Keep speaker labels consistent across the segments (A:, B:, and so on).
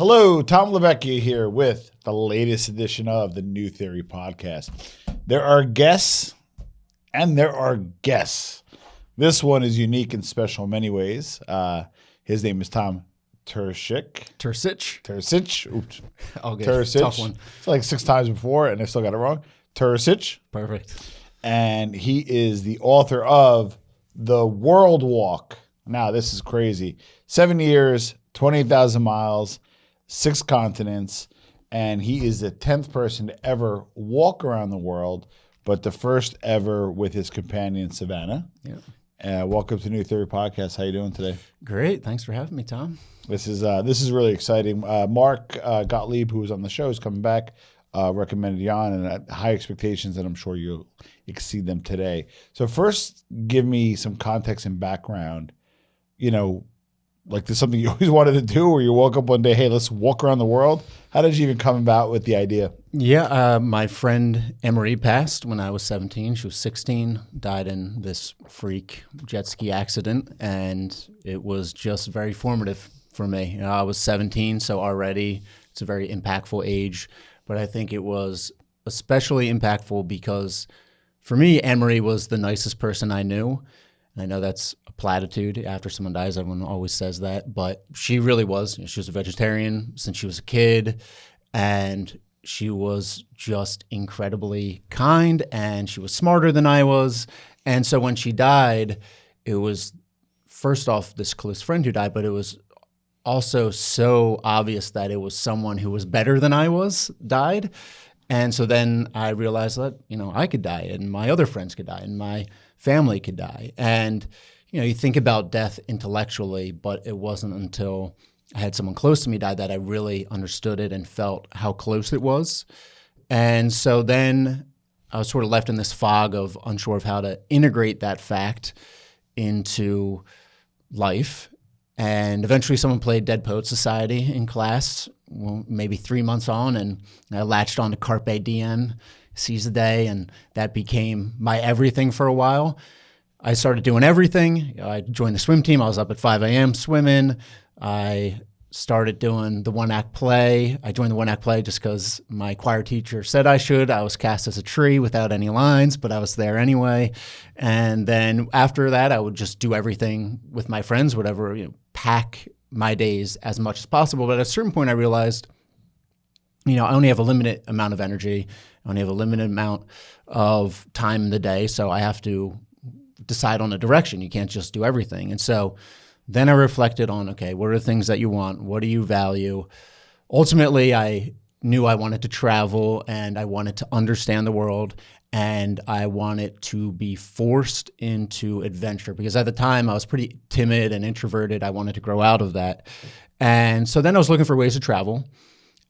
A: Hello, Tom Lavecchia here with the latest edition of the New Theory podcast. There are guests and there are guests. This one is unique and special in many ways. His name is Tom Turcich. Oops.
B: All good.
A: Turcich.
B: Tough one.
A: It's like 6 times before and I still got it wrong. Turcich.
B: Perfect.
A: And he is the author of The World Walk. Now, this is crazy. 7 years, 28,000 miles, 6 continents, and he is the 10th person to ever walk around the world, but the first ever with his companion, Savannah.
B: Yeah.
A: Welcome to New Theory Podcast. How you doing today?
B: Great. Thanks for having me, Tom.
A: This is really exciting. Mark Gottlieb, who was on the show, is coming back. Recommended you on, and high expectations, and I'm sure you'll exceed them today. So first, give me some context and background. You know, like there's something you always wanted to do, or you woke up one day, hey, let's walk around the world. How did you even come about with the idea?
B: Yeah, my friend Emery passed when I was 17. She was 16, died in this freak jet ski accident, and it was just very formative for me. You know, I was 17, so already it's a very impactful age, but I think it was especially impactful because for me, Emery was the nicest person I knew. And I know that's a platitude. After someone dies, everyone always says that. But she really was. She was a vegetarian since she was a kid. And she was just incredibly kind. And she was smarter than I was. And so when she died, it was first off this close friend who died. But it was also so obvious that it was someone who was better than I was died. And so then I realized that, you know, I could die and my other friends could die and my family could die. And, you know, you think about death intellectually, but it wasn't until I had someone close to me die that I really understood it and felt how close it was. And so then I was sort of left in this fog of unsure of how to integrate that fact into life. And eventually someone played Dead Poet Society in class, well, maybe 3 months on, and I latched on to Carpe Diem, seize the day, and that became my everything for a while. I started doing everything. I joined the swim team. I was up at 5 a.m. swimming. I started doing the one-act play. I joined the one-act play just because my choir teacher said I should. I was cast as a tree without any lines, but I was there anyway. And then after that, I would just do everything with my friends, whatever, you know, pack my days as much as possible. But at a certain point, I realized, you know, I only have a limited amount of energy. I only have a limited amount of time in the day. So I have to decide on a direction. You can't just do everything. And so then I reflected on, okay, what are the things that you want? What do you value? Ultimately, I knew I wanted to travel and I wanted to understand the world and I wanted to be forced into adventure because at the time I was pretty timid and introverted. I wanted to grow out of that. And so then I was looking for ways to travel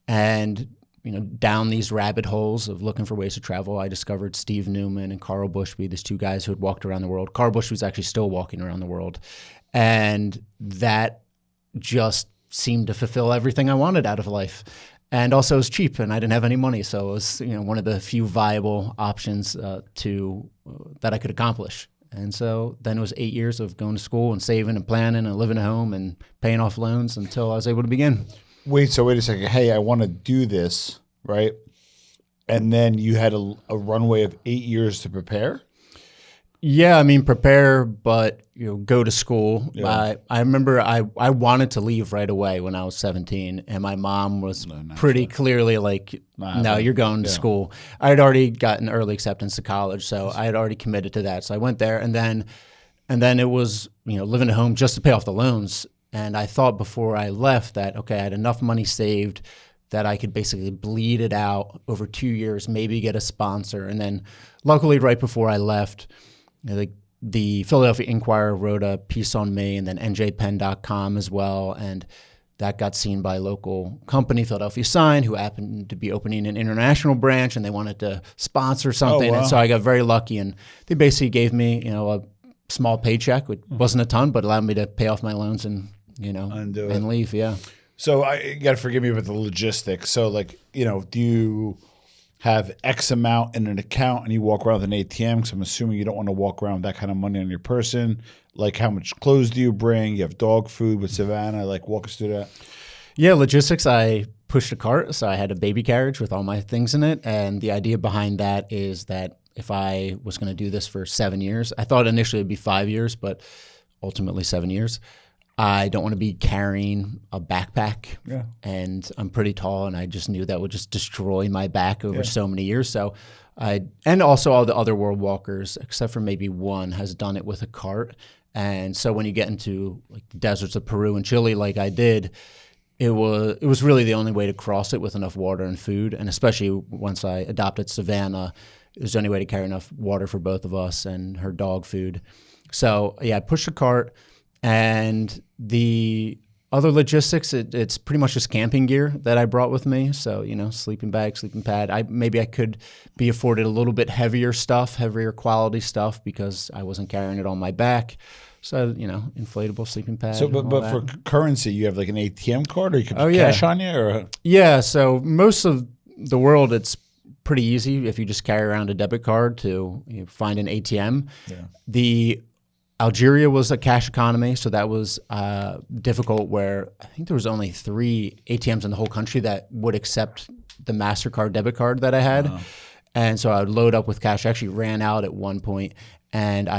B: and, you know, down these rabbit holes of looking for ways to travel, I discovered Steve Newman and Carl Bushby, these 2 guys who had walked around the world. Carl Bushby was actually still walking around the world. And that just seemed to fulfill everything I wanted out of life. And also it was cheap and I didn't have any money. So it was, you know, one of the few viable options that I could accomplish. And so then it was 8 years of going to school and saving and planning and living at home and paying off loans until I was able to begin.
A: Wait a second. Hey, I want to do this, right? And then you had a runway of 8 years to prepare?
B: Yeah, I mean, prepare, but, you know, go to school.
A: Yeah.
B: I remember I wanted to leave right away when I was 17, and my mom was pretty clearly like, no, you're going to school. I had already gotten early acceptance to college, so I had already committed to that. So I went there, and then it was, you know, living at home just to pay off the loans. And I thought before I left that, okay, I had enough money saved that I could basically bleed it out over 2 years, maybe get a sponsor. And then luckily right before I left, you know, the Philadelphia Inquirer wrote a piece on me and then njpen.com as well. And that got seen by a local company, Philadelphia Sign, who happened to be opening an international branch and they wanted to sponsor something.
A: Oh, wow.
B: And so I got very lucky and they basically gave me, you know, a small paycheck, which wasn't a ton, but allowed me to pay off my loans and, you know, and leave. Yeah.
A: So you got to forgive me with the logistics. So like, you know, do you have X amount in an account and you walk around with an ATM? Because I'm assuming you don't want to walk around with that kind of money on your person. Like, how much clothes do you bring? You have dog food with Savannah. Like, walk us through that.
B: Yeah, logistics. I pushed a cart, so I had a baby carriage with all my things in it. And the idea behind that is that if I was going to do this for 7 years, I thought initially it'd be 5 years, but ultimately 7 years. I don't want to be carrying a backpack, and I'm pretty tall, and I just knew that would just destroy my back over so many years. So and also all the other world walkers, except for maybe one, has done it with a cart. And so when you get into like the deserts of Peru and Chile, like I did, it was really the only way to cross it with enough water and food. And especially once I adopted Savannah, it was the only way to carry enough water for both of us and her dog food. So yeah, I pushed a cart, and the other logistics, it's pretty much just camping gear that I brought with me. So, sleeping bag, sleeping pad. Maybe I could be afforded a little bit heavier stuff, heavier quality stuff, because I wasn't carrying it on my back. So, inflatable sleeping pad.
A: So, but for currency, you have like an ATM card, or you can put cash on you, or
B: yeah. So most of the world, it's pretty easy if you just carry around a debit card to find an ATM. Yeah. Algeria was a cash economy, so that was difficult, where I think there was only 3 ATMs in the whole country that would accept the MasterCard debit card that I had. Wow. And so I would load up with cash. I actually ran out at one point, and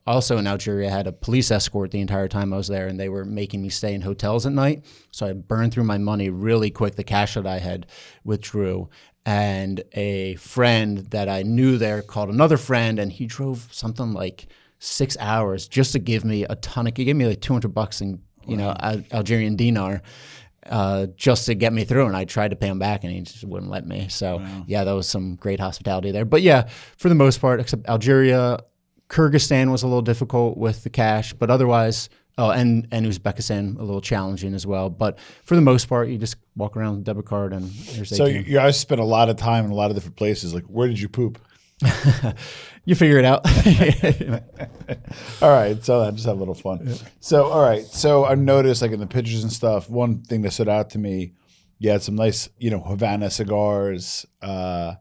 B: also in Algeria, I had a police escort the entire time I was there, and they were making me stay in hotels at night. So I burned through my money really quick, the cash that I had withdrew. And a friend that I knew there called another friend, and he drove something like 6 hours just to give me he gave me like $200 in, Algerian dinar, just to get me through. And I tried to pay him back, and he just wouldn't let me. So yeah, that was some great hospitality there. But yeah, for the most part, except Algeria, Kyrgyzstan was a little difficult with the cash, but otherwise, and Uzbekistan, a little challenging as well. But for the most part, you just walk around with a debit card, and there's
A: So you guys spent a lot of time in a lot of different places. Like, where did you poop?
B: You figure it out.
A: All right, so I just have a little fun. Yeah. So, all right, so I noticed, like in the pictures and stuff, one thing that stood out to me, you had some nice, Havana cigars. Where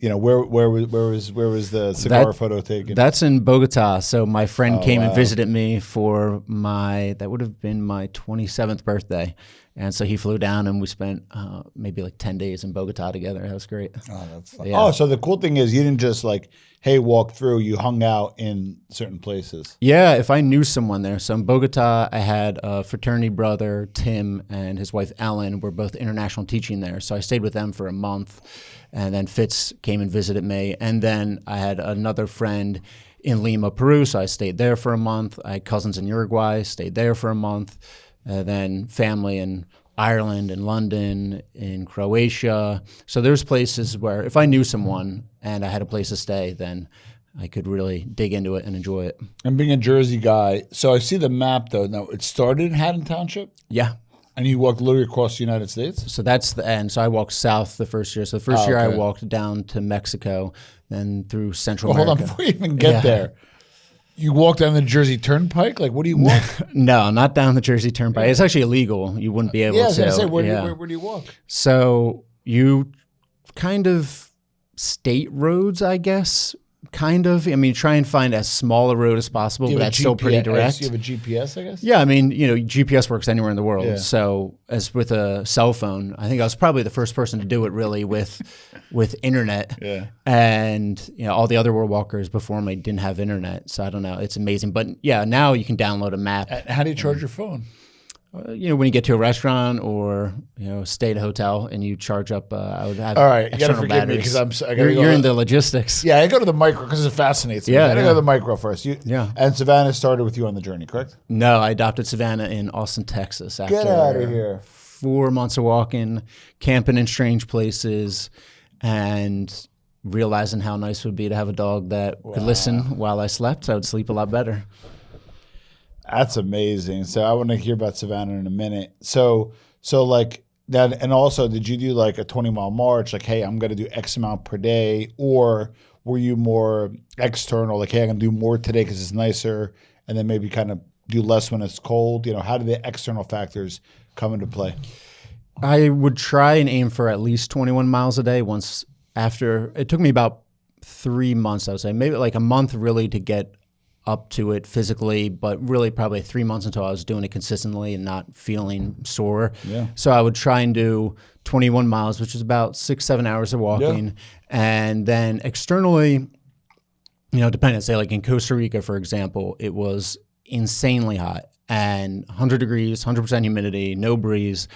A: was the cigar photo taken?
B: That's in Bogota. So my friend came and visited me for that would have been my 27th birthday. And so he flew down, and we spent maybe like 10 days in Bogota together. That was great.
A: Oh, that's fun. Yeah. Oh, so the cool thing is you didn't just walk through. You hung out in certain places.
B: Yeah, if I knew someone there. So in Bogota, I had a fraternity brother, Tim, and his wife, Ellen, were both international teaching there. So I stayed with them for a month. And then Fitz came and visited me. And then I had another friend in Lima, Peru. So I stayed there for a month. I had cousins in Uruguay, stayed there for a month. Then family in Ireland, in London, in Croatia. So there's places where if I knew someone and I had a place to stay, then I could really dig into it and enjoy it.
A: And being a Jersey guy, so I see the map though. Now it started in Haddon Township?
B: Yeah.
A: And you walked literally across the United States?
B: So that's the end. So I walked south the first year. So the first year I walked down to Mexico, then through Central America.
A: Hold on, before you even get there. You walk down the Jersey Turnpike? Like, what do you walk?
B: No, not down the Jersey Turnpike. It's actually illegal. You wouldn't be able to.
A: I was going to say, where do you walk?
B: So you kind of state roads, I guess. Kind of. I mean, try and find as small a road as possible, but that's still pretty direct.
A: You have a GPS, I guess?
B: Yeah, I mean, GPS works anywhere in the world. Yeah. So as with a cell phone, I think I was probably the first person to do it really with internet. Yeah. And all the other world walkers before me didn't have internet. So I don't know. It's amazing. But yeah, now you can download a map.
A: How do you charge your phone?
B: When you get to a restaurant or stay at a hotel and you charge up, I would have.
A: All right, you gotta forgive me because
B: you're in the logistics.
A: Yeah, I go to the micro because it fascinates me. I gotta go to the micro first. And Savannah started with you on the journey, correct?
B: No, I adopted Savannah in Austin, Texas. After
A: Get out of here.
B: 4 months of walking, camping in strange places, and realizing how nice it would be to have a dog that could listen while I slept. So I would sleep a lot better.
A: That's amazing. So I want to hear about Savannah in a minute. So like that, and also, did you do like a 20-mile march? Like, hey, I'm going to do X amount per day, or were you more external? Like, hey, I'm going to do more today because it's nicer, and then maybe kind of do less when it's cold. How do the external factors come into play?
B: I would try and aim for at least 21 miles a day. It took me about 3 months, I would say, maybe like a month really to get up to it physically, but really probably 3 months until I was doing it consistently and not feeling sore.
A: Yeah.
B: So I would try and do 21 miles, which is about 6-7 hours of walking.
A: Yeah.
B: And then externally, depending, say like in Costa Rica, for example, it was insanely hot and 100 degrees, 100% humidity, no breeze.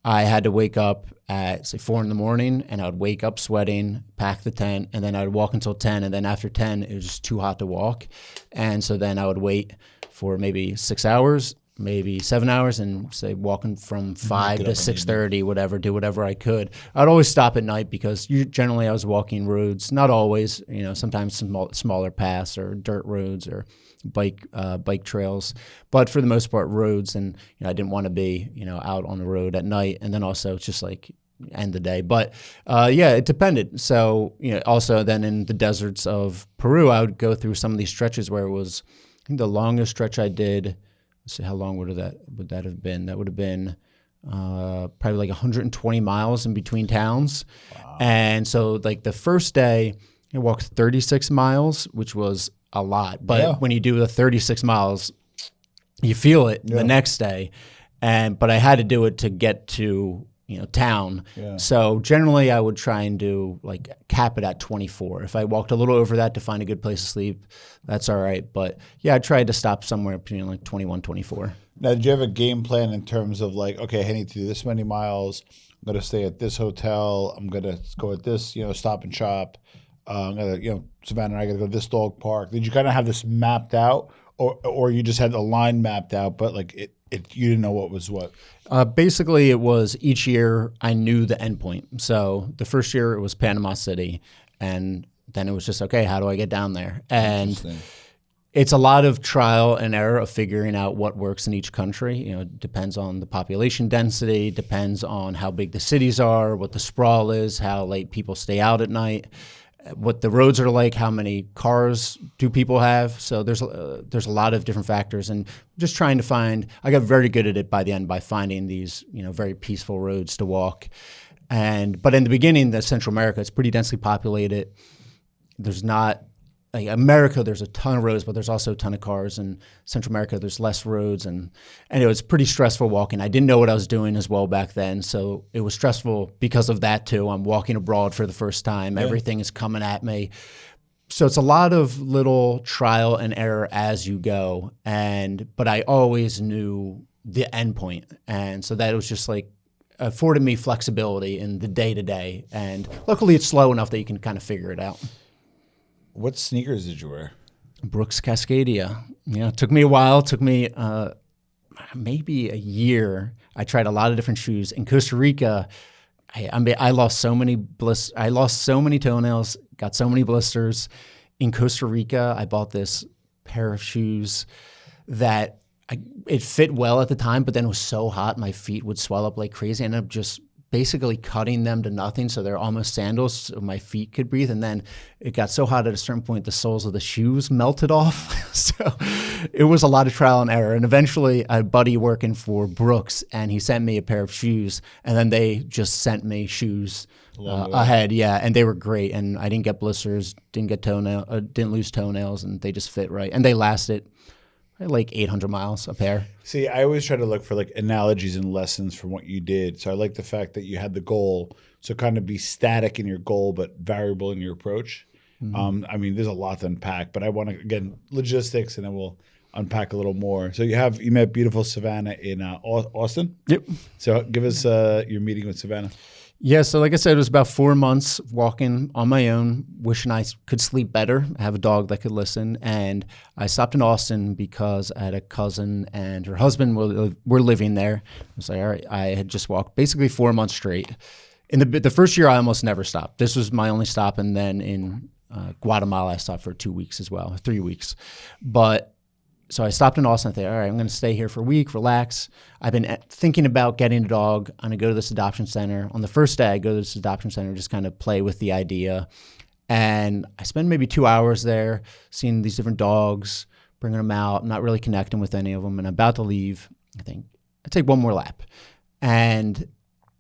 B: I had to wake up at, say, 4 a.m, and I would wake up sweating, pack the tent, and then I would walk until 10. And then after 10, it was just too hot to walk. And so then I would wait for maybe 6 hours, maybe 7 hours, and say walking from 5 to 6:30, whatever, do whatever I could. I'd always stop at night because generally I was walking roads, not always, sometimes smaller paths or dirt roads or bike trails, but for the most part roads. And I didn't want to be out on the road at night, and then also it's just like end the day. But it depended. So also then in the deserts of Peru, I would go through some of these stretches where it was, I think the longest stretch I did, let's see, how long would that have been? That would have been probably like 120 miles in between towns. Wow. And so like the first day I walked 36 miles, which was a lot. But when you do the 36 miles, you feel it the next day. But I had to do it to get to town. Yeah. So generally I would try and do like cap it at 24. If I walked a little over that to find a good place to sleep, that's all right. But I tried to stop somewhere between like 21, 24.
A: Now, did you have a game plan in terms of like, okay, I need to do this many miles, I'm going to stay at this hotel, I'm going to go at this, stop and shop, I'm going to, Savannah and I got to go to this dog park. Did you kind of have this mapped out, or you just had the line mapped out, but like you didn't know what was what?
B: Basically, it was each year I knew the end point. So the first year it was Panama City, and then it was just, okay, how do I get down there? And it's a lot of trial and error of figuring out what works in each country. It depends on the population density, depends on how big the cities are, what the sprawl is, how late people stay out at night, what the roads are like, how many cars do people have. So there's a lot of different factors, and just trying to find. I got very good at it by the end by finding these very peaceful roads to walk. But in the beginning, the Central America, it's pretty densely populated. There's not. Like America, there's a ton of roads, but there's also a ton of cars. In Central America, there's less roads, and it was pretty stressful walking. I didn't know what I was doing as well back then, so it was stressful because of that too. I'm walking abroad for the first time. Yeah. Everything is coming at me. So it's a lot of little trial and error as you go, but I always knew the end point, and so that was just like afforded me flexibility in the day-to-day, and luckily it's slow enough that you can kind of figure it out.
A: What sneakers did you wear?
B: Brooks Cascadia. It took me a while. It took me maybe a year. I tried a lot of different shoes. In Costa Rica, I lost so many I lost so many toenails, got so many blisters. In Costa Rica, I bought this pair of shoes that it fit well at the time, but then it was so hot, my feet would swell up like crazy. I ended up just basically cutting them to nothing, so they're almost sandals, so my feet could breathe. And then it got so hot at a certain point, the soles of the shoes melted off. So it was a lot of trial and error. And eventually, a buddy working for Brooks, and he sent me a pair of shoes, and then they just sent me shoes ahead. Yeah, and they were great. And I didn't get blisters, didn't lose toenails, and they just fit right. And they lasted like 800 miles a pair.
A: See, I always try to look for like analogies and lessons from what you did. So I like the fact that you had the goal. So kind of be static in your goal, but variable in your approach. Mm-hmm. There's a lot to unpack, but I want to, again, logistics, and then we'll unpack a little more. So you met beautiful Savannah in Austin.
B: Yep.
A: So give us your meeting with Savannah.
B: Yeah, so like I said, it was about 4 months walking on my own, wishing I could sleep better, have a dog that could listen. And I stopped in Austin because I had a cousin and her husband were living there. I was like, all right, I had just walked basically 4 months straight. In the first year, I almost never stopped. This was my only stop. And then in Guatemala, I stopped for 2 weeks as well, 3 weeks. So I stopped in Austin. I thought, all right, I'm going to stay here for a week, relax. I've been thinking about getting a dog. I'm going to go to this adoption center. On the first day, I go to this adoption center, just kind of play with the idea. And I spend maybe 2 hours there, seeing these different dogs, bringing them out, not really connecting with any of them. And I'm about to leave. I think I take one more lap. And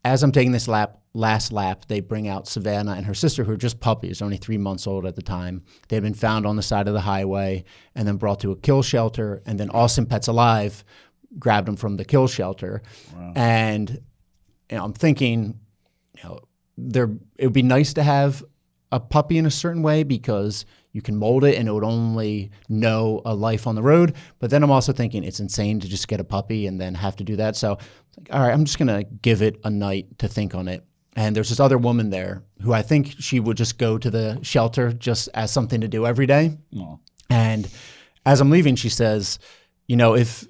B: as I'm taking this lap, last lap, they bring out Savannah and her sister, who are just puppies, only 3 months old at the time. They had been found on the side of the highway and then brought to a kill shelter. And then Austin Pets Alive grabbed them from the kill shelter. Wow. And I'm thinking, it would be nice to have a puppy in a certain way because you can mold it and it would only know a life on the road. But then I'm also thinking it's insane to just get a puppy and then have to do that. So, all right, I'm just going to give it a night to think on it. And there's this other woman there who I think she would just go to the shelter just as something to do every day. Oh. And as I'm leaving, she says, if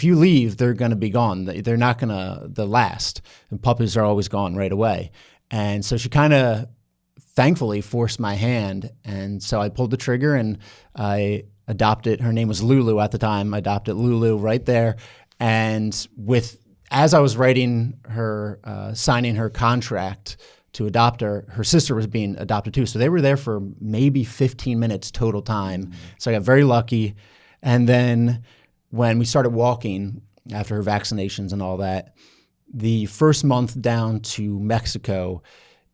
B: you leave, they're going to be gone. They're not going to last. And puppies are always gone right away. And so she kind of thankfully forced my hand. And so I pulled the trigger and I adopted, her name was Lulu at the time. I adopted Lulu right there. And as I was writing her, signing her contract to adopt her, her sister was being adopted too. So they were there for maybe 15 minutes total time. So I got very lucky. And then when we started walking after her vaccinations and all that, the first month down to Mexico,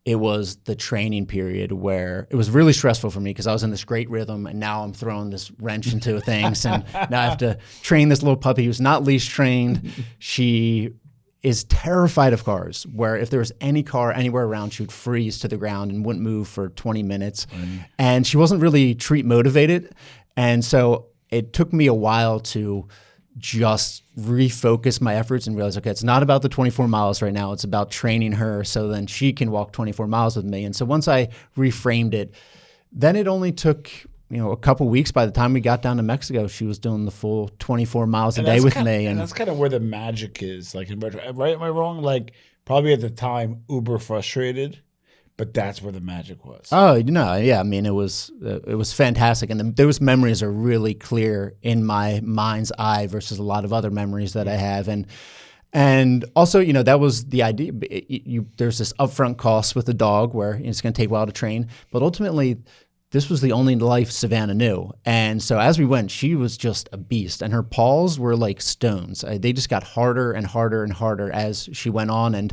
B: it was the training period where it was really stressful for me because I was in this great rhythm and now I'm throwing this wrench into things and now I have to train this little puppy who's not leash trained. She is terrified of cars, where if there was any car anywhere around, she would freeze to the ground and wouldn't move for 20 minutes. And she wasn't really treat motivated. And so it took me a while to just refocus my efforts and realize, okay, it's not about the 24 miles right now. It's about training her so then she can walk 24 miles with me. And so once I reframed it, then it only took, a couple weeks. By the time we got down to Mexico, she was doing the full 24 miles a day with me. And
A: that's kind of where the magic is. Like, right? Am I wrong? Like, probably at the time, uber frustrated. But that's where the magic was.
B: Oh, yeah. I mean, it was fantastic, and those memories are really clear in my mind's eye versus a lot of other memories that I have, and also, that was the idea. There's this upfront cost with the dog where it's going to take a while to train, but ultimately, this was the only life Savannah knew, and so as we went, she was just a beast, and her paws were like stones. They just got harder and harder and harder as she went on, and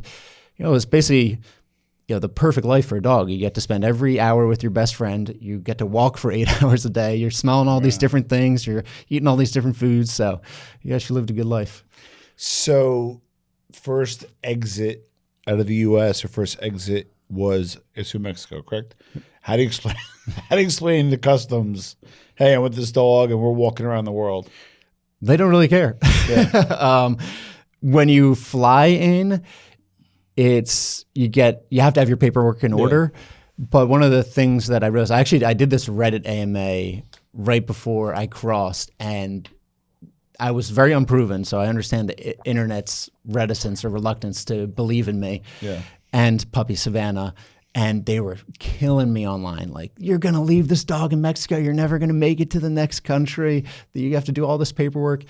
B: it was basically the perfect life for a dog. You get to spend every hour with your best friend. You get to walk for 8 hours a day. You're smelling all these different things. You're eating all these different foods. So, she lived a good life.
A: So, first exit out of the U.S. or first exit was to Mexico, correct? How do you explain? How do you explain the customs? Hey, I'm with this dog, and we're walking around the world.
B: They don't really care. Yeah. When you fly in, you have to have your paperwork in order. But one of the things that I realized, I did this Reddit AMA right before I crossed, and I was very unproven. So I understand the internet's reticence or reluctance to believe in me. Yeah. And puppy Savannah, and they were killing me online. Like, you're going to leave this dog in Mexico. You're never going to make it to the next country. You have to do all this paperwork.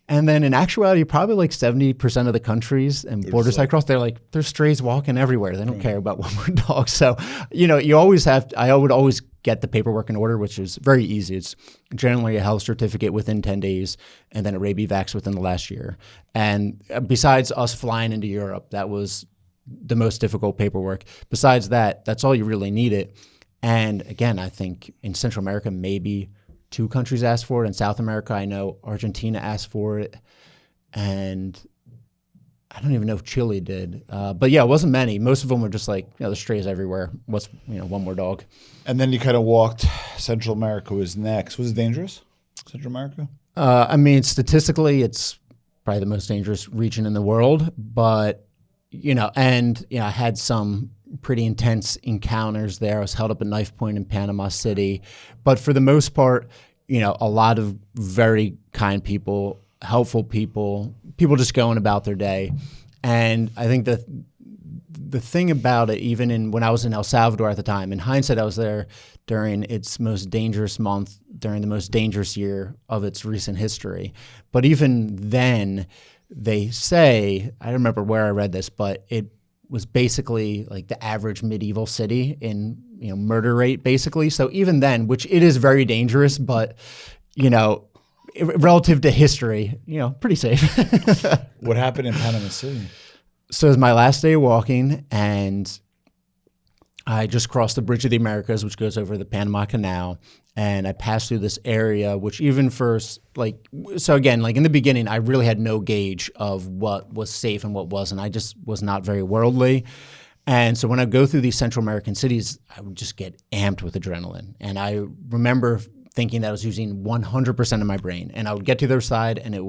B: And then in actuality, probably like 70% of the countries and borders I cross, there's strays walking everywhere. They don't care about one more dog. So, you always I would always get the paperwork in order, which is very easy. It's generally a health certificate within 10 days and then a rabies vax within the last year. And besides us flying into Europe, that was the most difficult paperwork. Besides that, that's all you really needed. And again, I think in Central America, maybe 2 countries asked for it. In South America, I know Argentina asked for it. And I don't even know if Chile did. But yeah, it wasn't many. Most of them were just like, there's strays everywhere. What's, one more dog.
A: And then you kind of walked, Central America was next. Was it dangerous, Central America?
B: I mean, statistically, it's probably the most dangerous region in the world. But, I had some pretty intense encounters there. I was held up at knife point in Panama City. But for the most part, a lot of very kind people, helpful people just going about their day. And I think that the thing about it, even when I was in El Salvador at the time, in hindsight, I was there during its most dangerous month, during the most dangerous year of its recent history. But even then, they say, I don't remember where I read this, but it was basically like the average medieval city in murder rate, basically. So even then, which it is very dangerous, but relative to history, pretty safe.
A: What happened in Panama City?
B: So it was my last day of walking, and I just crossed the Bridge of the Americas, which goes over the Panama Canal, and I passed through this area, which even first, so again, in the beginning, I really had no gauge of what was safe and what wasn't. I just was not very worldly. And so when I go through these Central American cities, I would just get amped with adrenaline. And I remember thinking that I was using 100% of my brain. And I would get to the other side, and I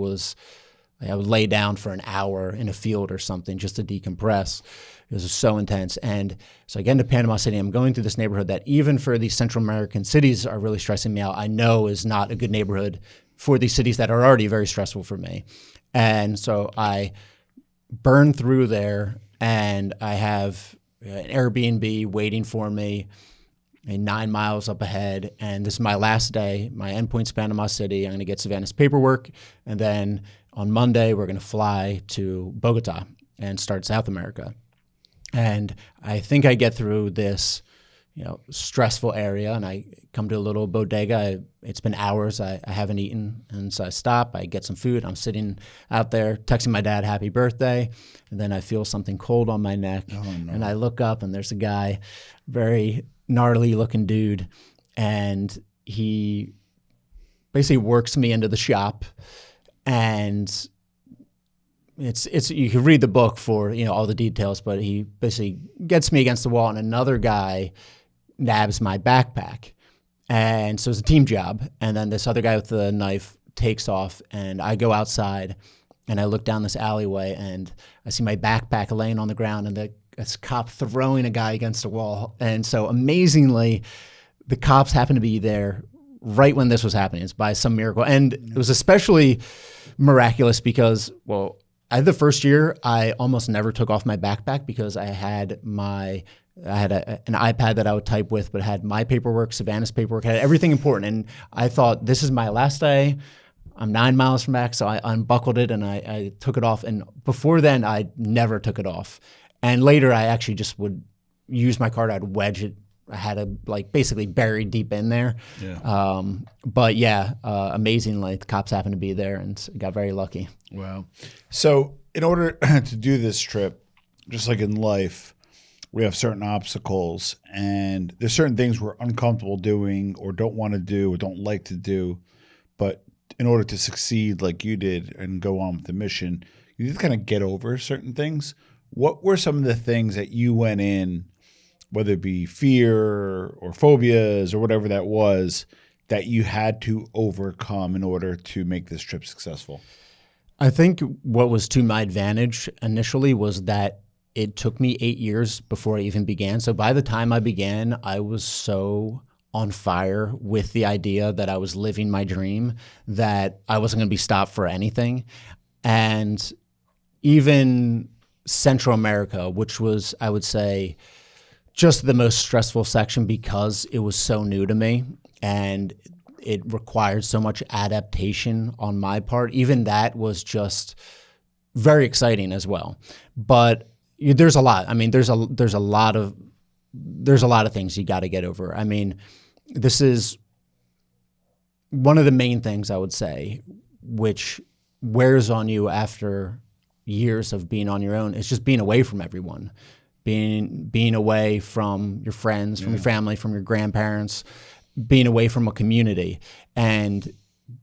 B: would lay down for an hour in a field or something just to decompress. It was so intense. And so I get into Panama City. I'm going through this neighborhood that even for these Central American cities are really stressing me out, I know is not a good neighborhood for these cities that are already very stressful for me. And so I burn through there, and I have an Airbnb waiting for me 9 miles up ahead. And this is my last day. My endpoint's Panama City. I'm going to get Savannah's paperwork. And then on Monday, we're going to fly to Bogota and start South America. And I think I get through this, stressful area, and I come to a little bodega. It's been hours. I haven't eaten. And so I stop. I get some food. I'm sitting out there texting my dad happy birthday. And then I feel something cold on my neck. Oh, no. And I look up, and there's a guy, very gnarly looking dude. And he basically works me into the shop. And it's you can read the book for all the details, but he basically gets me against the wall, and another guy nabs my backpack, and so it's a team job. And then this other guy with the knife takes off, and I go outside, and I look down this alleyway, and I see my backpack laying on the ground, and this cop throwing a guy against the wall. And so amazingly, the cops happened to be there right when this was happening. It's by some miracle, and it was especially miraculous because, the first year, I almost never took off my backpack because I had an iPad that I would type with, but it had my paperwork, Savannah's paperwork, had everything important. And I thought, this is my last day. I'm 9 miles from back, so I unbuckled it and I took it off. And before then, I never took it off. And later, I actually just would use my card. I'd wedge it. I had it basically buried deep in there. Yeah. But amazingly, the cops happened to be there, and got very lucky.
A: Wow. So in order to do this trip, just like in life, we have certain obstacles, and there's certain things we're uncomfortable doing or don't want to do or don't like to do. But in order to succeed like you did and go on with the mission, you need to kind of get over certain things. What were some of the things that you went in, whether it be fear or phobias or whatever that was, that you had to overcome in order to make this trip successful?
B: I think what was to my advantage initially was that it took me 8 years before I even began. So by the time I began, I was so on fire with the idea that I was living my dream that I wasn't going to be stopped for anything. And even Central America, which was, I would say, just the most stressful section because it was so new to me and it required so much adaptation on my part. Even that was just very exciting as well. But there's a lot. I mean, there's a lot of things you got to get over. I mean, this is one of the main things I would say, which wears on you after years of being on your own, is just being away from everyone. Being away from your friends, from your family, from your grandparents, being away from a community. And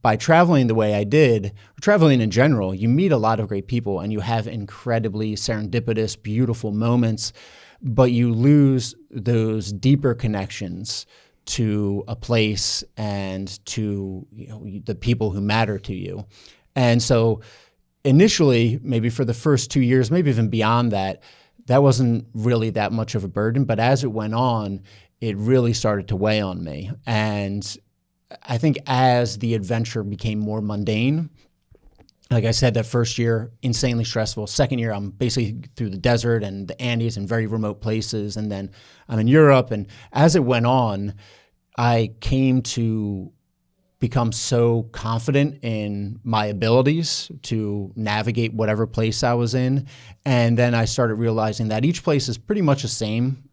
B: by traveling the way I did, traveling in general, you meet a lot of great people and you have incredibly serendipitous, beautiful moments, but you lose those deeper connections to a place and to the people who matter to you. And so initially, maybe for the first 2 years, maybe even beyond that, that wasn't really that much of a burden. But as it went on, it really started to weigh on me. And I think as the adventure became more mundane, like I said, that first year, insanely stressful. Second year, I'm basically through the desert and the Andes and very remote places. And then I'm in Europe. And as it went on, I came to become so confident in my abilities to navigate whatever place I was in. And then I started realizing that each place is pretty much the same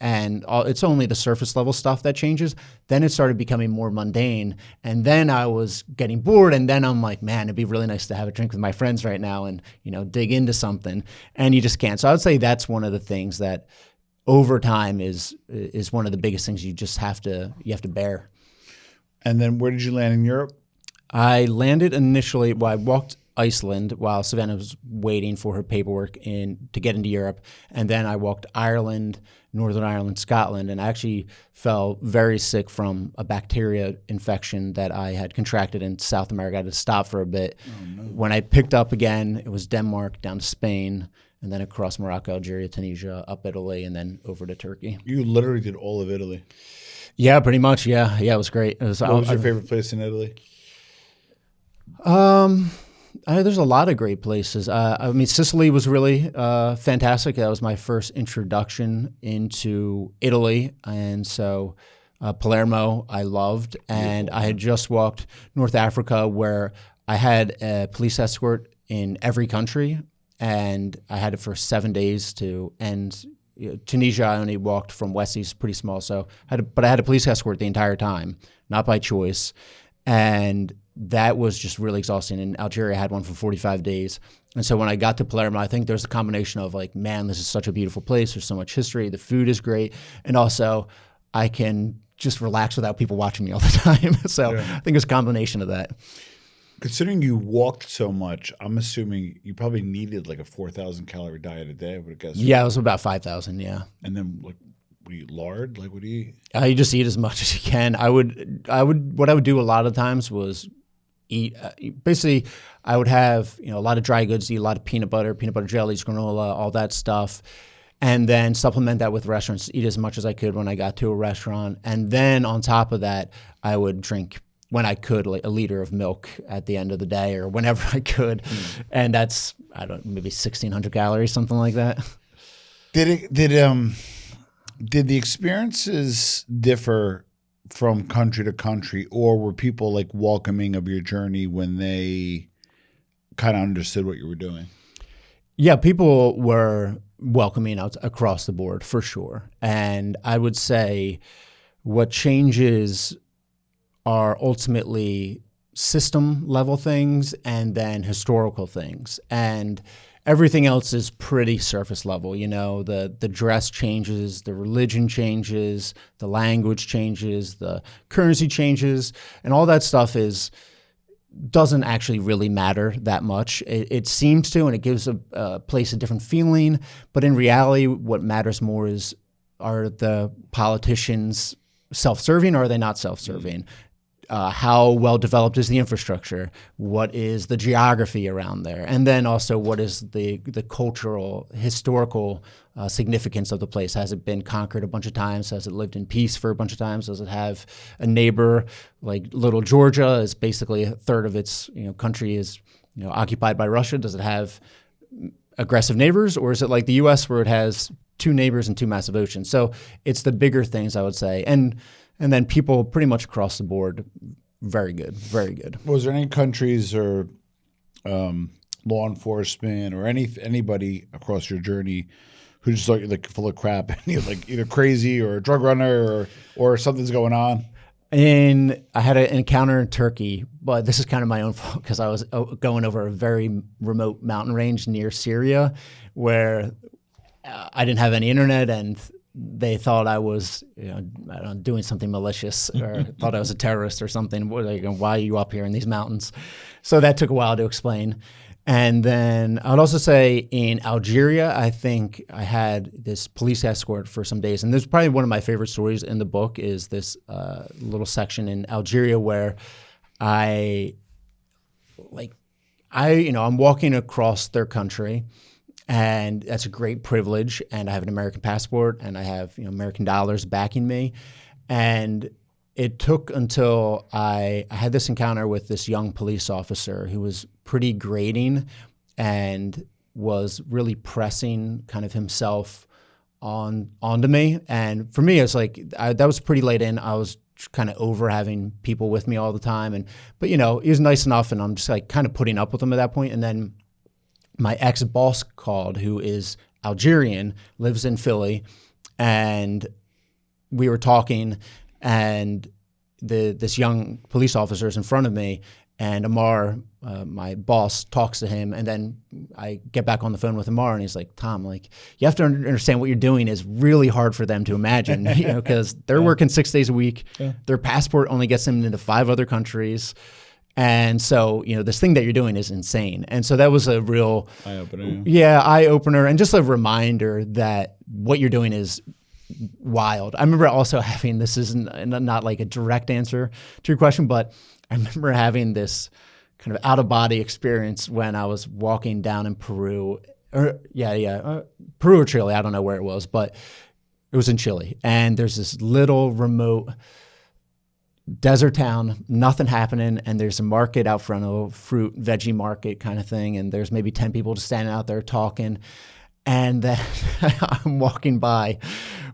B: and it's only the surface level stuff that changes. Then it started becoming more mundane, and then I was getting bored, and then I'm like, man, it'd be really nice to have a drink with my friends right now and dig into something, and you just can't. So I would say that's one of the things that over time is one of the biggest things you have to bear.
A: And then where did you land in Europe?
B: I landed initially, I walked Iceland while Savannah was waiting for her paperwork to get into Europe. And then I walked Ireland, Northern Ireland, Scotland, and I actually fell very sick from a bacteria infection that I had contracted in South America. I had to stop for a bit. Oh, no. When I picked up again, it was Denmark, down to Spain, and then across Morocco, Algeria, Tunisia, up Italy, and then over to Turkey.
A: You literally did all of Italy.
B: Yeah, pretty much. Yeah, it was great. What
A: was your favorite place in Italy?
B: There's a lot of great places. I mean, Sicily was really fantastic. That was my first introduction into Italy, and so Palermo I loved. And I had just walked North Africa, where I had a police escort in every country, and I had it for 7 days to end. Tunisia, I only walked from Westies, pretty small, but I had a police escort the entire time, not by choice, and that was just really exhausting. In Algeria, I had one for 45 days. And so when I got to Palermo, I think there's a combination of like, man, this is such a beautiful place. There's so much history. The food is great. And also I can just relax without people watching me all the time. So yeah. I think it's a combination of that.
A: Considering you walked so much, I'm assuming you probably needed like a 4,000 calorie diet a day, I would have guessed.
B: Yeah, it was about 5,000, yeah.
A: And then like, what do you lard? Like, what do you eat?
B: You just eat as much as you can. What I would do a lot of times was eat. Basically, I would have a lot of dry goods, eat a lot of peanut butter jellies, granola, all that stuff, and then supplement that with restaurants. Eat as much as I could when I got to a restaurant, and then on top of that, I would drink when I could like a liter of milk at the end of the day or whenever I could, and that's maybe 1,600 calories, something like that.
A: Did the experiences differ from country to country, or were people like welcoming of your journey when they kind of understood what you were doing?
B: Yeah, people were welcoming out across the board for sure. And I would say what changes are ultimately system level things and then historical things. And everything else is pretty surface level. The dress changes, the religion changes, the language changes, the currency changes, and all that stuff doesn't actually really matter that much. It seems to, and it gives a place a different feeling. But in reality, what matters more are the politicians self-serving or are they not self-serving? How well developed is the infrastructure? What is the geography around there? And then also what is the cultural, historical significance of the place? Has it been conquered a bunch of times? Has it lived in peace for a bunch of times? Does it have a neighbor like little Georgia is basically a third of its country is occupied by Russia? Does it have aggressive neighbors, or is it like the U.S. where it has two neighbors and two massive oceans? So it's the bigger things, I would say. And then people pretty much across the board, very good, very good.
A: Was there any countries or law enforcement or anybody across your journey who just thought you're like full of crap and you're like either crazy or a drug runner or something's going on?
B: And I had an encounter in Turkey, but this is kind of my own fault because I was going over a very remote mountain range near Syria where I didn't have any internet and they thought I was doing something malicious or thought I was a terrorist or something. Why are you up here in these mountains? So that took a while to explain. And then I would also say in Algeria, I think I had this police escort for some days. And this is probably one of my favorite stories in the book is this little section in Algeria where I'm walking across their country. And that's a great privilege. And I have an American passport and I have American dollars backing me. And it took until I had this encounter with this young police officer who was pretty grating and was really pressing kind of himself onto me. And for me, it's like that was pretty late in. I was kind of over having people with me all the time. But he was nice enough and I'm just like kind of putting up with him at that point. And then my ex-boss called, who is Algerian, lives in Philly, and we were talking, and this young police officer is in front of me, and Amar, my boss, talks to him, and then I get back on the phone with Amar, and he's like, Tom, like, you have to understand what you're doing is really hard for them to imagine, because they're working 6 days a week. Yeah. Their passport only gets them into 5 other countries. And so, this thing that you're doing is insane. And so that was a real eye-opener. Yeah, eye-opener, and just a reminder that what you're doing is wild. I remember also having, this is not like a direct answer to your question, but I remember having this kind of out-of-body experience when I was walking down in Peru. Peru or Chile, I don't know where it was, but it was in Chile. And there's this little remote desert town, nothing happening, and there's a market out front, a fruit, veggie market kind of thing, and there's maybe 10 people just standing out there talking. And then I'm walking by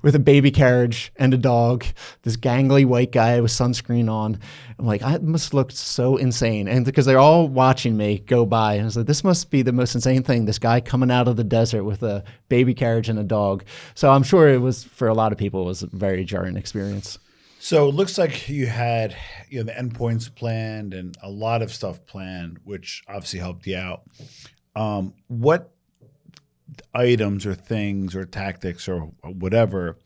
B: with a baby carriage and a dog, this gangly white guy with sunscreen on. I'm like, I must look so insane. And because they're all watching me go by, and I was like, this must be the most insane thing, this guy coming out of the desert with a baby carriage and a dog. So I'm sure it was, for a lot of people, it was a very jarring experience.
A: So it looks like you had, the endpoints planned and a lot of stuff planned, which obviously helped you out. What items or things or tactics or whatever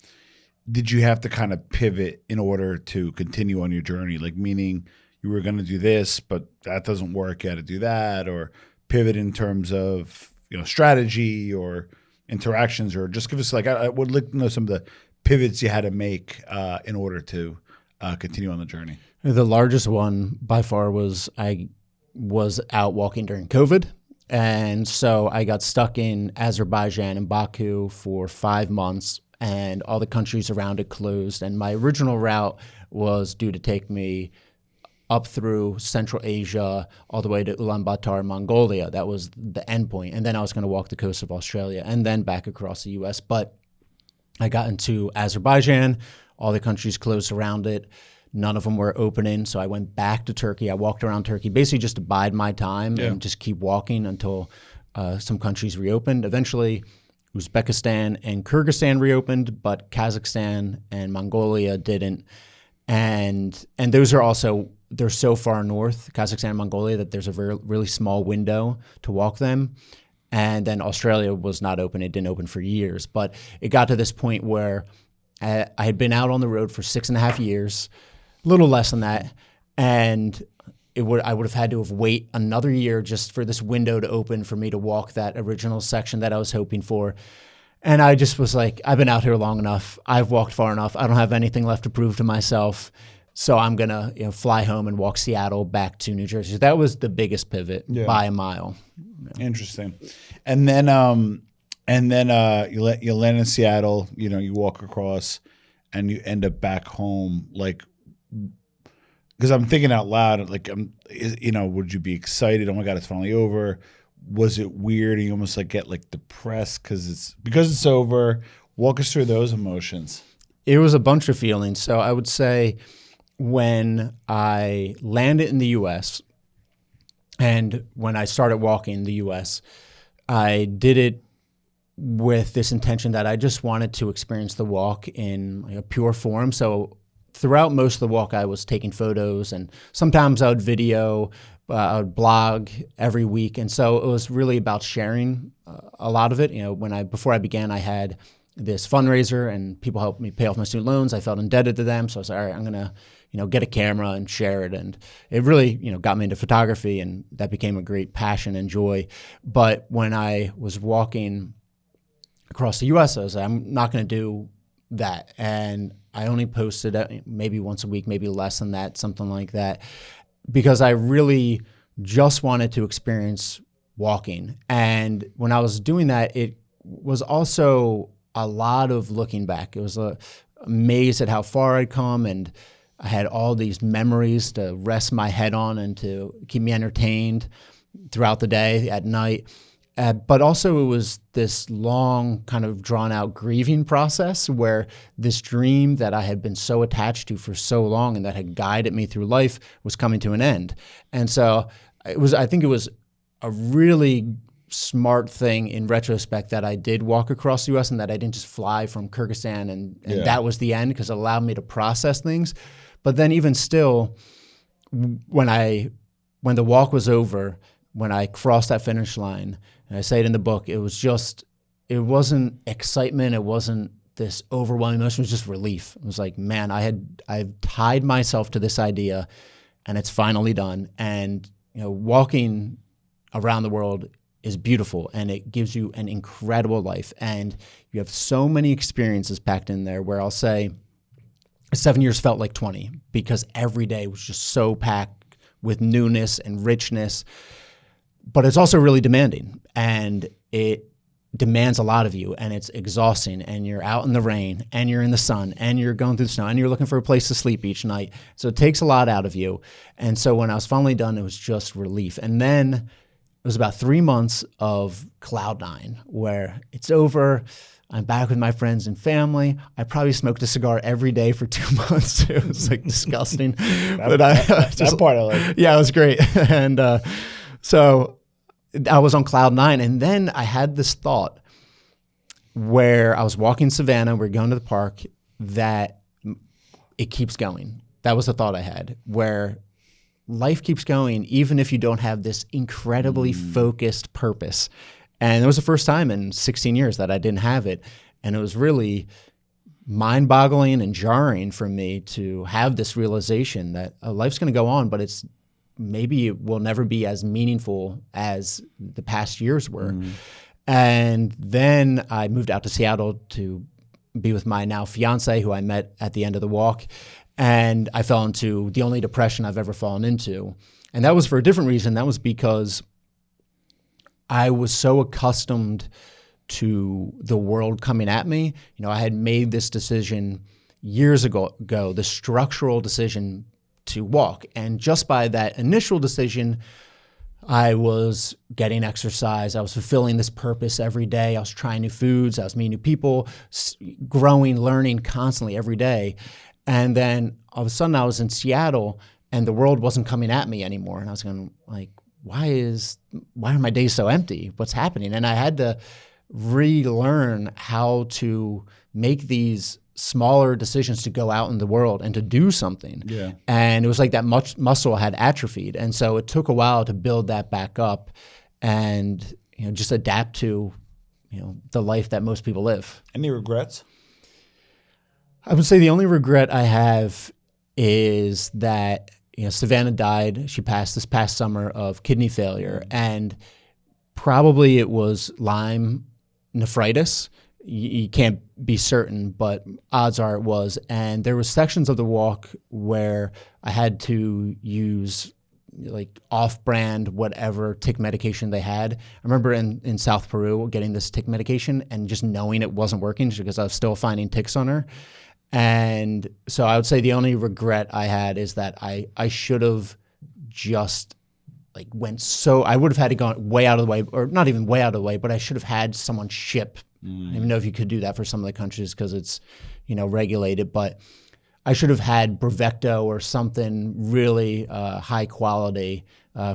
A: did you have to kind of pivot in order to continue on your journey? Like, meaning you were going to do this, but that doesn't work, you had to do that, or pivot in terms of, strategy or interactions, or just give us, like, I would like to know some of the pivots you had to make in order to continue on the journey.
B: The largest one by far was I was out walking during COVID. And so I got stuck in Azerbaijan and Baku for 5 months, and all the countries around it closed. And my original route was due to take me up through Central Asia, all the way to Ulaanbaatar, Mongolia. That was the end point. And then I was going to walk the coast of Australia and then back across the US. But I got into Azerbaijan, all the countries closed around it. None of them were opening, so I went back to Turkey. I walked around Turkey, basically just to bide my time and just keep walking until some countries reopened. Eventually, Uzbekistan and Kyrgyzstan reopened, but Kazakhstan and Mongolia didn't. And those are also, they're so far north, Kazakhstan and Mongolia, that there's a really small window to walk them. And then Australia was not open. It didn't open for years. But it got to this point where I had been out on the road for 6.5 years, a little less than that, and I would have had to have wait another year just for this window to open for me to walk that original section that I was hoping for. And I just was like, I've been out here long enough. I've walked far enough. I don't have anything left to prove to myself. So I'm going to fly home and walk Seattle back to New Jersey. That was the biggest pivot by a mile.
A: Yeah. Interesting. And then you land in Seattle, you walk across and you end up back home. Like, because I'm thinking out loud, like, would you be excited? Oh my God, it's finally over. Was it weird? And you almost like get like depressed because it's over. Walk us through those emotions.
B: It was a bunch of feelings. So I would say when I landed in the U.S. and when I started walking the U.S., I did it with this intention that I just wanted to experience the walk in a pure form. So throughout most of the walk, I was taking photos, and sometimes I would video, I would blog every week. And so it was really about sharing a lot of it. Before I began, I had this fundraiser and people helped me pay off my student loans. I felt indebted to them. So I was like, all right, I'm going to, get a camera and share it. And it really, got me into photography, and that became a great passion and joy. But when I was walking across the US, I was like, I'm not going to do that. And I only posted maybe once a week, maybe less than that, something like that, because I really just wanted to experience walking. And when I was doing that, it was also a lot of looking back. It was amazed at how far I'd come, and I had all these memories to rest my head on and to keep me entertained throughout the day, at night. But also it was this long, kind of drawn out grieving process where this dream that I had been so attached to for so long and that had guided me through life was coming to an end. And so I think it was a really smart thing in retrospect that I did walk across the U.S. and that I didn't just fly from Kyrgyzstan and that was the end, because it allowed me to process things. But then even still, when the walk was over, when I crossed that finish line, and I say it in the book, it wasn't excitement, it wasn't this overwhelming emotion, it was just relief. It was like, man, I've tied myself to this idea and it's finally done. And walking around the world is beautiful and it gives you an incredible life. And you have so many experiences packed in there where I'll say 7 years felt like 20, because every day was just so packed with newness and richness. But it's also really demanding, and it demands a lot of you, and it's exhausting, and you're out in the rain and you're in the sun and you're going through the snow and you're looking for a place to sleep each night. So it takes a lot out of you. And so when I was finally done, it was just relief. And then it was about 3 months of cloud nine where it's over. I'm back with my friends and family. I probably smoked a cigar every day for 2 months. It was like disgusting.
A: That part I like.
B: Yeah, it was great. And so I was on cloud nine. And then I had this thought where I was walking Savannah, we're going to the park, that it keeps going. That was the thought I had, where life keeps going even if you don't have this incredibly focused purpose. And it was the first time in 16 years that I didn't have it. And it was really mind-boggling and jarring for me to have this realization that life's going to go on, but maybe it will never be as meaningful as the past years were. And then I moved out to Seattle to be with my now fiance, who I met at the end of the walk. And I fell into the only depression I've ever fallen into. And that was for a different reason. That was because I was so accustomed to the world coming at me. I had made this decision years ago, the structural decision to walk. And just by that initial decision, I was getting exercise. I was fulfilling this purpose every day. I was trying new foods. I was meeting new people, growing, learning constantly every day. And then all of a sudden I was in Seattle and the world wasn't coming at me anymore. And I was going like, why are my days so empty? What's happening? And I had to relearn how to make these smaller decisions to go out in the world and to do something.
A: Yeah.
B: And it was like that muscle had atrophied. And so it took a while to build that back up and, just adapt to, the life that most people live.
A: Any regrets?
B: I would say the only regret I have is that, Savannah died. She passed this past summer of kidney failure, and probably it was Lyme nephritis. You can't be certain, but odds are it was. And there were sections of the walk where I had to use like off-brand whatever tick medication they had. I remember in South Peru getting this tick medication and just knowing it wasn't working because I was still finding ticks on her. And so I would say the only regret I had is that I should have just I would have had to go way out of the way, or not even way out of the way, but I should have had someone ship. I don't even know if you could do that for some of the countries because it's, regulated, but I should have had Bravecto or something really high quality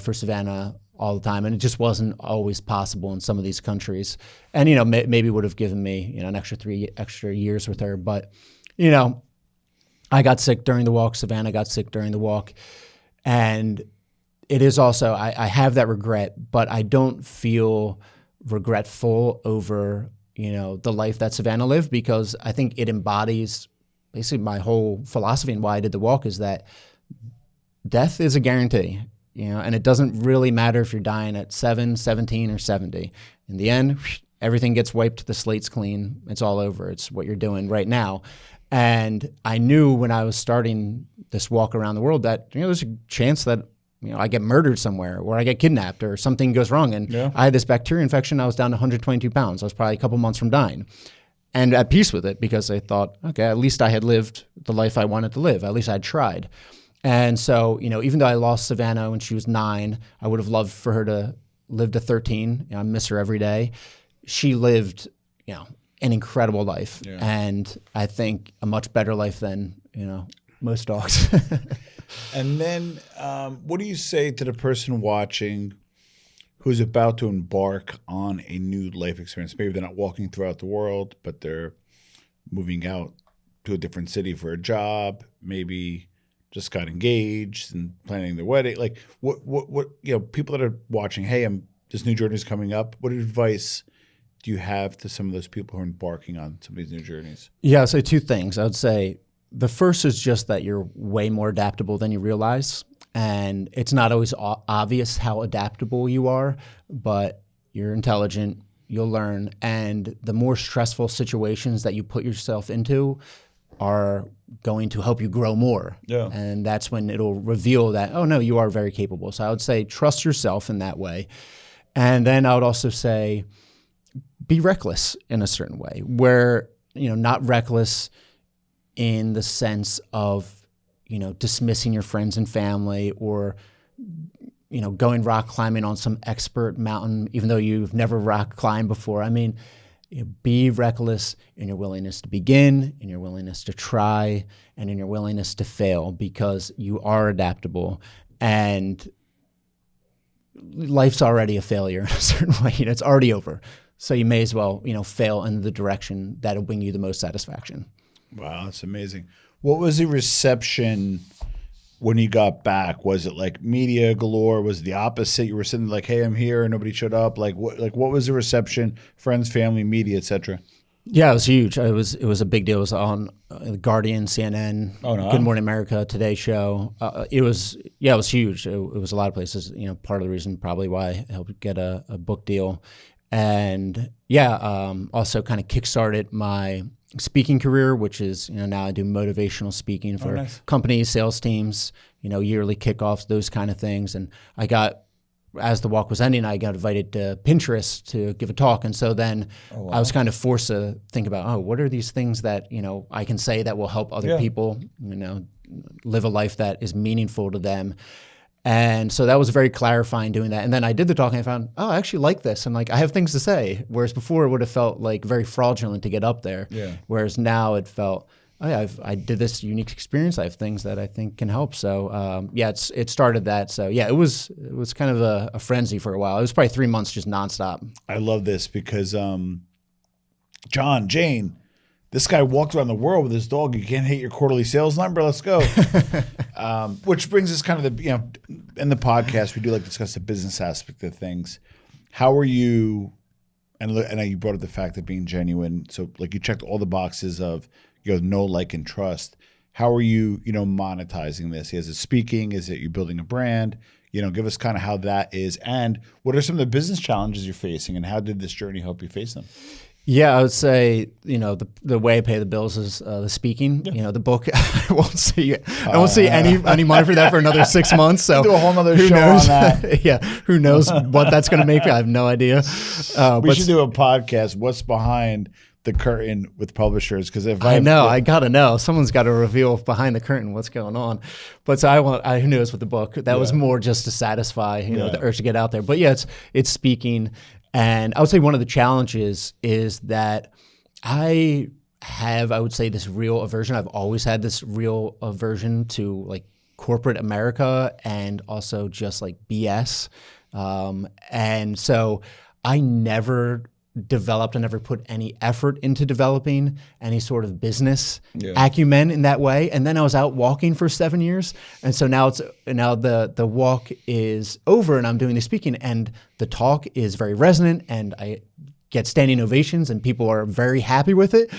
B: for Savannah all the time. And it just wasn't always possible in some of these countries. And, maybe would have given me, an extra 3 extra years with her. But, I got sick during the walk. Savannah got sick during the walk. And it is also, I have that regret, but I don't feel regretful over, the life that Savannah lived, because I think it embodies basically my whole philosophy and why I did the walk is that death is a guarantee, and it doesn't really matter if you're dying at 7, 17, or 70. In the end, everything gets wiped, the slate's clean, it's all over. It's what you're doing right now. And I knew when I was starting this walk around the world that, there's a chance that I get murdered somewhere or I get kidnapped or something goes wrong. And I had this bacteria infection. I was down to 122 pounds. I was probably a couple months from dying, and at peace with it because I thought, okay, at least I had lived the life I wanted to live. At least I'd tried. And so, even though I lost Savannah when she was 9, I would have loved for her to live to 13. I miss her every day. She lived, an incredible life. Yeah. And I think a much better life than, most dogs.
A: And then what do you say to the person watching who's about to embark on a new life experience. Maybe they're not walking throughout the world, but they're moving out to a different city for a job, maybe just got engaged and planning their wedding. Like what people that are watching, hey, this new journey is coming up. What advice do you have to some of those people who are embarking on some of these new journeys?
B: Yeah, I'd say two things. I would say the first is just that you're way more adaptable than you realize. And it's not always obvious how adaptable you are, but you're intelligent, you'll learn. And the more stressful situations that you put yourself into are going to help you grow more.
A: Yeah.
B: And that's when it'll reveal that, oh no, you are very capable. So I would say trust yourself in that way. And then I would also say be reckless in a certain way, where, not reckless in the sense of, dismissing your friends and family, or, going rock climbing on some expert mountain, even though you've never rock climbed before. I mean, be reckless in your willingness to begin, in your willingness to try, and in your willingness to fail, because you are adaptable, and life's already a failure in a certain way. It's already over. So you may as well, fail in the direction that'll bring you the most satisfaction.
A: Wow, that's amazing. What was the reception when you got back? Was it like media galore? Was it the opposite? You were sitting like, hey, I'm here, and nobody showed up. What was the reception? Friends, family, media, etc.
B: Yeah, it was huge. It was a big deal. It was on The Guardian, CNN, Good Morning America, Today Show. It was huge. It was a lot of places. Part of the reason probably why I helped get a book deal, and also kind of kickstarted my speaking career, which is, now I do motivational speaking for companies, sales teams, yearly kickoffs, those kind of things. And as the walk was ending, I got invited to Pinterest to give a talk. And so then I was kind of forced to think about, what are these things that, I can say that will help other people, live a life that is meaningful to them. And so that was very clarifying doing that. And then I did the talk and I found, I actually like this. And I have things to say. Whereas before it would have felt like very fraudulent to get up there. Yeah. Whereas now it felt, I did this unique experience. I have things that I think can help. So it started that. So it was kind of a frenzy for a while. It was probably 3 months just nonstop.
A: I love this because John, Jane, this guy walked around the world with his dog. You can't hit your quarterly sales number. Let's go. Which brings us kind of in the podcast, we do like to discuss the business aspect of things. How are you, and you brought up the fact of being genuine. So you checked all the boxes of, know, like, and trust. How are you, monetizing this? Is it speaking? Is it you building a brand? Give us kind of how that is. And what are some of the business challenges you're facing, and how did this journey help you face them?
B: Yeah, I would say, the way I pay the bills is the speaking. Yeah. The book, I won't see any money for that for another 6 months. So
A: do a whole nother show on that.
B: Who knows what that's going to make me? I have no idea.
A: We should do a podcast, What's Behind the Curtain with publishers, because
B: I got to know. Someone's got to reveal behind the curtain what's going on. But so who knows with the book? That was more just to satisfy, the urge to get out there. But it's speaking. And I would say one of the challenges is that I would say this real aversion. I've always had this real aversion to corporate America and also just BS. And so I never developed and never put any effort into developing any sort of business acumen in that way. And then I was out walking for 7 years. And so now the walk is over and I'm doing the speaking, and the talk is very resonant and I get standing ovations and people are very happy with it.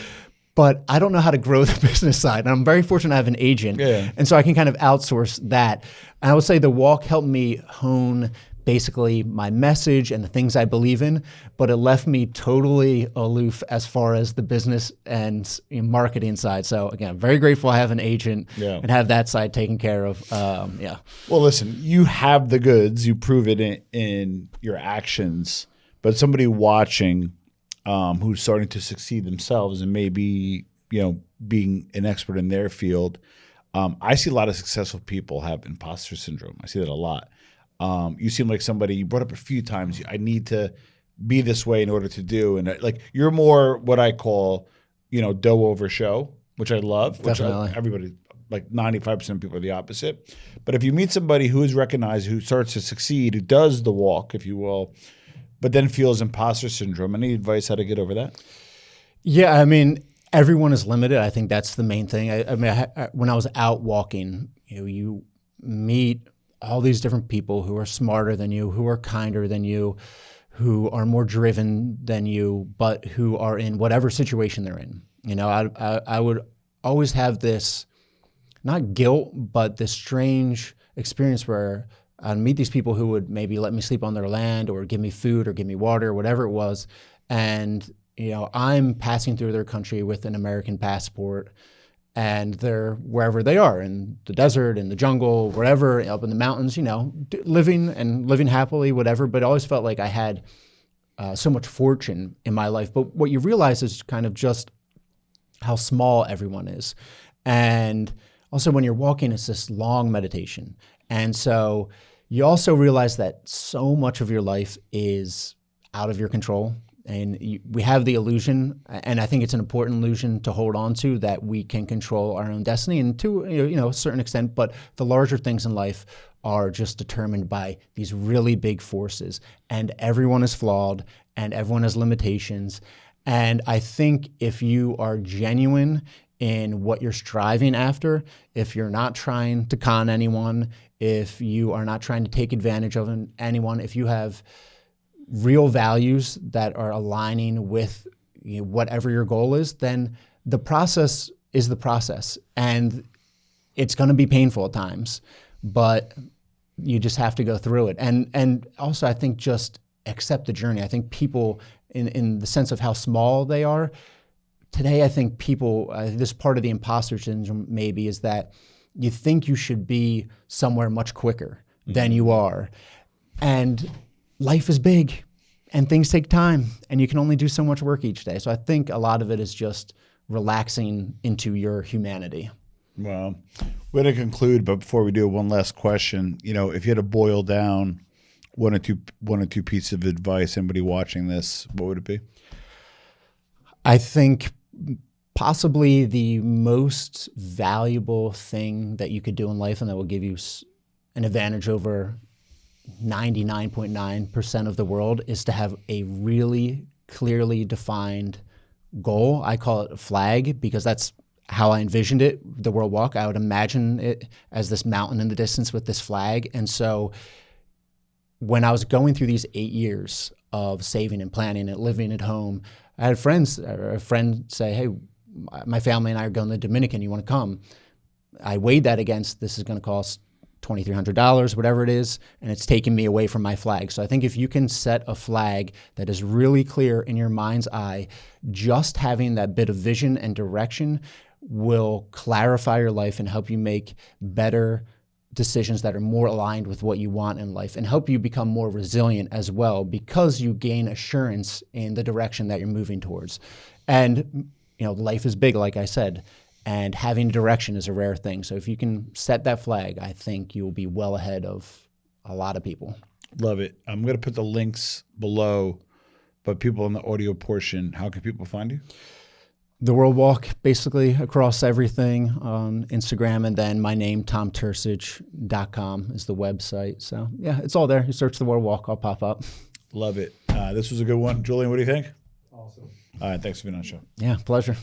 B: But I don't know how to grow the business side. And I'm very fortunate I have an agent. Yeah. And so I can kind of outsource that. And I would say the walk helped me hone basically my message and the things I believe in, but it left me totally aloof as far as the business and marketing side. So again, I'm very grateful I have an agent and have that side taken care of. Well,
A: listen, you have the goods, you prove it in your actions, but somebody watching who's starting to succeed themselves and maybe, being an expert in their field, I see a lot of successful people have imposter syndrome. I see that a lot. You seem like somebody, you brought up a few times, I need to be this way in order to do. And you're more what I call, dough over show, which I love.
B: Definitely.
A: Everybody like 95% of people are the opposite. But if you meet somebody who is recognized, who starts to succeed, who does the walk, if you will, but then feels imposter syndrome, any advice how to get over that?
B: Yeah, I mean, everyone is limited. I think that's the main thing. When I was out walking, you meet all these different people who are smarter than you, who are kinder than you, who are more driven than you, but who are in whatever situation they're in. I would always have this, not guilt, but this strange experience where I'd meet these people who would maybe let me sleep on their land or give me food or give me water or whatever it was. And, I'm passing through their country with an American passport, and they're wherever they are, in the desert, in the jungle, wherever, up in the mountains, living happily, whatever. But it always felt like I had so much fortune in my life. But what you realize is kind of just how small everyone is. And also when you're walking, it's this long meditation. And so you also realize that so much of your life is out of your control. And we have the illusion, and I think it's an important illusion to hold on to, that we can control our own destiny, and to a certain extent, but the larger things in life are just determined by these really big forces, and everyone is flawed, and everyone has limitations. And I think if you are genuine in what you're striving after, if you're not trying to con anyone, if you are not trying to take advantage of anyone, if you have real values that are aligning with whatever your goal is, then the process is the process. And it's going to be painful at times, but you just have to go through it. And also, I think, just accept the journey. I think people, in the sense of how small they are, today I think people, this part of the imposter syndrome maybe, is that you think you should be somewhere much quicker than you are. And life is big and things take time, and you can only do so much work each day. So I think a lot of it is just relaxing into your humanity.
A: Well, we're going to conclude, but before we do, one last question. If you had to boil down one or two pieces of advice, anybody watching this, what would it be?
B: I think possibly the most valuable thing that you could do in life, and that will give you an advantage over 99.9% of the world, is to have a really clearly defined goal. I call it a flag because that's how I envisioned it, the World Walk. I would imagine it as this mountain in the distance with this flag. And so when I was going through these 8 years of saving and planning and living at home, I had a friend say, hey, my family and I are going to the Dominican. You want to come? I weighed that against, this is going to cost $2,300, whatever it is, and it's taking me away from my flag. So I think if you can set a flag that is really clear in your mind's eye, just having that bit of vision and direction will clarify your life and help you make better decisions that are more aligned with what you want in life, and help you become more resilient as well, because you gain assurance in the direction that you're moving towards. And life is big, like I said, and having direction is a rare thing. So if you can set that flag, I think you'll be well ahead of a lot of people.
A: Love it. I'm going to put the links below, but people in the audio portion, how can people find you?
B: The World Walk, basically across everything on Instagram, and then my name, tomturcich.com, is the website. So yeah, it's all there. You search the World Walk, I'll pop up.
A: Love it. This was a good one. Julian, what do you think?
C: Awesome.
A: All right, thanks for being on the show.
B: Yeah, pleasure.